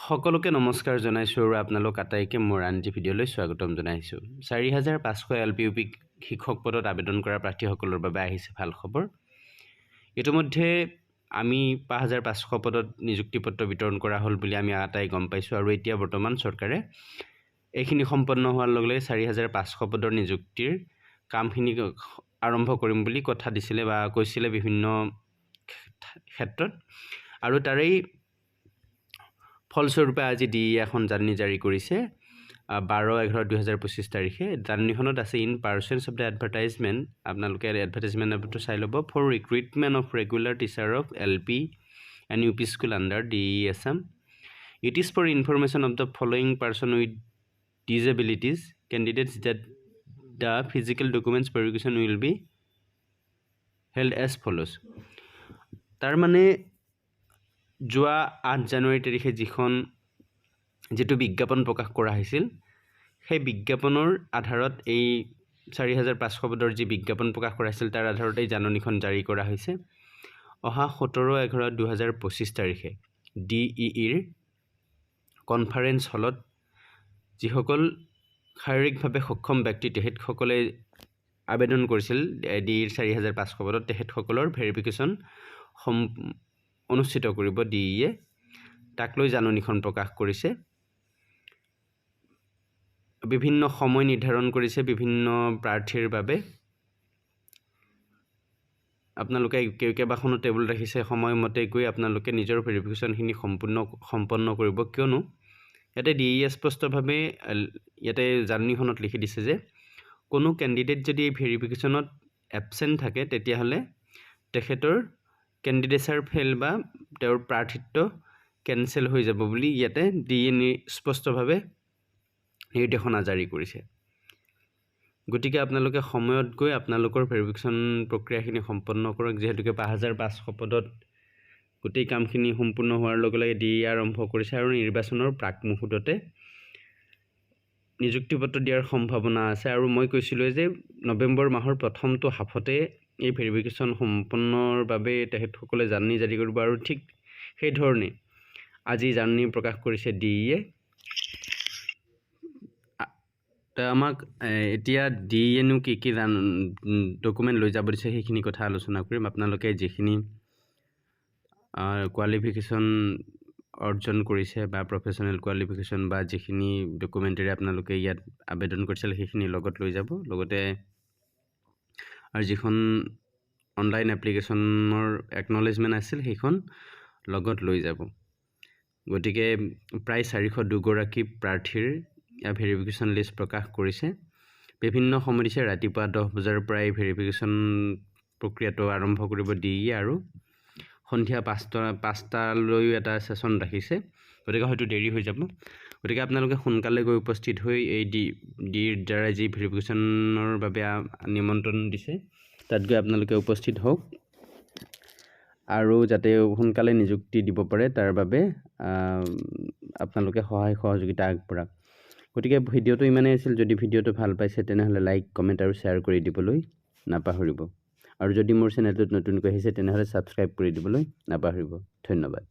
সকলোকে নমস্কাৰ জনাইছোঁ আৰু আপোনালোক আটাইকে মোৰ আন এটি ভিডিঅ'লৈ স্বাগতম জনাইছোঁ। 4500 LPUP শিক্ষক পদত আবেদন কৰা প্ৰাৰ্থীসকলৰ বাবে আহিছে ভাল খবৰ। ইতিমধ্যে আমি 5500 পদত নিযুক্তি পত্ৰ বিতৰণ কৰা হ'ল বুলি আমি আটাই গম পাইছোঁ আৰু এতিয়া বৰ্তমান চৰকাৰে এইখিনি সম্পন্ন হোৱাৰ লগে লগে 4500 পদৰ নিযুক্তিৰ কামখিনি আৰম্ভ কৰিম বুলি কথা দিছিলে বা কৈছিলে বিভিন্ন ক্ষেত্ৰত আৰু তাৰেই ফলস্বৰূপে আজি এখন জাননী জাৰি কৰিছে 12/11/2025 তাৰিখে। জাননীখনত আছে in pursuance of the advertisement, আপোনালোকে এডভাৰটাইজমেণ্টটো চাই ল'ব, for recruitment of regular teacher of LP and UP school under DE Assam. It is for information of the following person with disabilities candidates that the physical documents verification will be held as follows. তাৰ মানে যোৱা 8 জানুৱাৰী তাৰিখে যিটো বিজ্ঞাপন প্ৰকাশ কৰা হৈছিল সেই বিজ্ঞাপনৰ আধাৰত এই 4500 পদৰ যি বিজ্ঞাপন প্ৰকাশ কৰা হৈছিল তাৰ আধাৰত এই জাননীখন জাৰি কৰা হৈছে। অহা 17/11/2025 তাৰিখে DEEৰ কনফাৰেন্স হলত যিসকল শাৰীৰিকভাৱে সক্ষম ব্যক্তি তেখেতসকলে আবেদন কৰিছিল DEৰ 4500 পদত তেখেতসকলৰ ভেৰিফিকেশ্যন অনুষ্ঠিত কৰিব DEয়ে, তাক লৈ জাননীখন প্ৰকাশ কৰিছে। বিভিন্ন সময় নিৰ্ধাৰণ কৰিছে বিভিন্ন প্ৰাৰ্থীৰ বাবে। আপোনালোকে কেইবাখনো টেবুল ৰাখিছে, সময়মতে গৈ আপোনালোকে নিজৰ ভেৰিফিকেশ্যনখিনি সম্পন্ন কৰিব, কিয়নো ইয়াতে DEয়ে স্পষ্টভাৱে ইয়াতে জাননীখনত লিখি দিছে যে কোনো কেণ্ডিডেট যদি এই ভেৰিফিকেশ্যনত এবচেণ্ট থাকে তেতিয়াহ'লে তেখেতৰ কেণ্ডিডেচাৰ ফেইল বা তেওঁৰ প্ৰাৰ্থিত্ব কেনচেল হৈ যাব বুলি ইয়াতে DEয়ে স্পষ্টভাৱে নিৰ্দেশনা জাৰি কৰিছে। গতিকে আপোনালোকে সময়ত গৈ আপোনালোকৰ ভেৰিফিকেশ্যন প্ৰক্ৰিয়াখিনি সম্পন্ন কৰক, যিহেতুকে 5500 পদত গোটেই কামখিনি সম্পূৰ্ণ হোৱাৰ লগে লগে DEয়ে আৰম্ভ কৰিছে আৰু নিৰ্বাচনৰ প্ৰাক মুহূৰ্ততে নিযুক্তি পত্ৰ দিয়াৰ সম্ভাৱনা আছে। আৰু মই কৈছিলোঁ যে নৱেম্বৰ মাহৰ প্ৰথমটো হাফতে এই ভেৰিফিকেশ্যন সম্পন্নৰ বাবে তেখেতসকলে জাননী জাৰি কৰিব আৰু ঠিক সেইধৰণে আজি জাননী প্ৰকাশ কৰিছে DEয়ে। আমাক এতিয়া DEয়েনো কি ডকুমেণ্ট লৈ যাব দিছে সেইখিনি কথা আলোচনা কৰিম। আপোনালোকে যিখিনি কোৱালিফিকেশ্যন অৰ্জন কৰিছে বা প্ৰফেশ্যনেল কোৱালিফিকেশ্যন বা যিখিনি ডকুমেণ্টেৰী আপোনালোকে ইয়াত আবেদন কৰিছিল সেইখিনি লগত লৈ যাব, লগতে আৰু যিখন অনলাইন এপ্লিকেশ্যনৰ একনলেজমেণ্ট আছিল সেইখন লগত লৈ যাব। গতিকে প্ৰায় 402 গৰাকী প্ৰাৰ্থীৰ ভেৰিফিকেশ্যন লিষ্ট প্ৰকাশ কৰিছে। বিভিন্ন সময় দিছে, ৰাতিপুৱা 10 বজাৰ পৰাই ভেৰিফিকেশ্যন প্ৰক্ৰিয়াটো আৰম্ভ কৰিব DEয়ে আৰু সন্ধিয়া 5টালৈও এটা ছেশ্যন ৰাখিছে, গতিকে হয়তো দেৰি হৈ যাব। গতিকে আপোনালোকে সোনকালে গৈ উপস্থিত হৈ এই DEৰ দ্বাৰা যি ভেৰিফিকেশ্যনৰ বাবে নিমন্ত্ৰণ দিছে তাত গৈ আপোনালোকে উপস্থিত হওক আৰু যাতে সোনকালে নিযুক্তি দিব পাৰে তাৰ বাবে আপোনালোকে সহায় সহযোগিতা আগবঢ়াওক। গতিকে ভিডিঅ'টো ইমানেই আছিল। যদি ভিডিঅ'টো ভাল পাইছে তেনেহ'লে লাইক, কমেণ্ট আৰু শ্বেয়াৰ কৰি দিবলৈ নাপাহৰিব আৰু যদি মোৰ চেনেলটোত নতুনকৈ আহিছে তেনেহ'লে ছাবস্ক্ৰাইব কৰি দিবলৈ নাপাহৰিব। ধন্যবাদ।